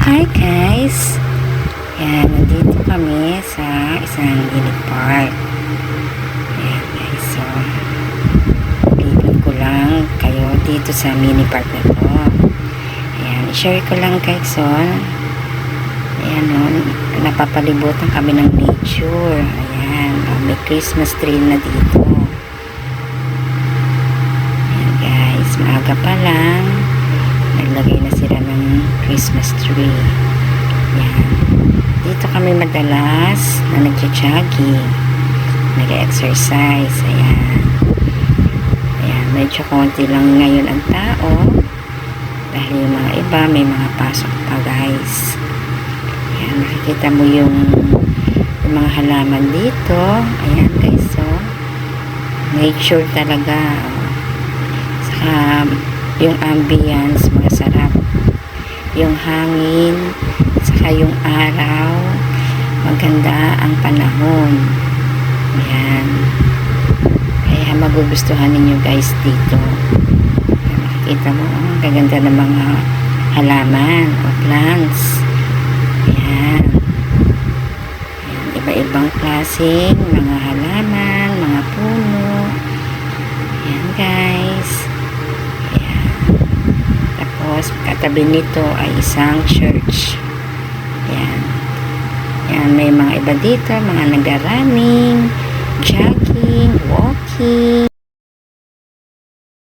Hi guys! Yan, nandito kami sa isang mini park. Yan guys, so lipat ko lang kayo dito sa mini park na to. Ayan, i-share ko lang guys, so ayan o, napapalibutan kami ng nature. Ayan, may Christmas tree na dito. Ayan guys, maaga pa lang naglagay na sila ng Christmas tree. Yan. Dito kami madalas na nagja-jogging, nag-exercise. Ayan. Ayan, medyo konti lang ngayon ang tao dahil yung mga iba may mga pasok pa guys. Ayan, nakikita mo yung mga halaman dito. Ayan guys, so nature talaga. Saka yung ambience, masarap. Yung hangin, saka yung araw, maganda ang panahon. Ayan. Kaya magugustuhan ninyo guys dito. Makikita mo, ang gaganda ng mga halaman o plants. Ayan. Ayan, iba-ibang klaseng mga halaman, mga puno. Ayan guys. Tapos, katabi nito ay isang church. Yan. Yan, may mga iba dito, mga nag-running, jogging, walking.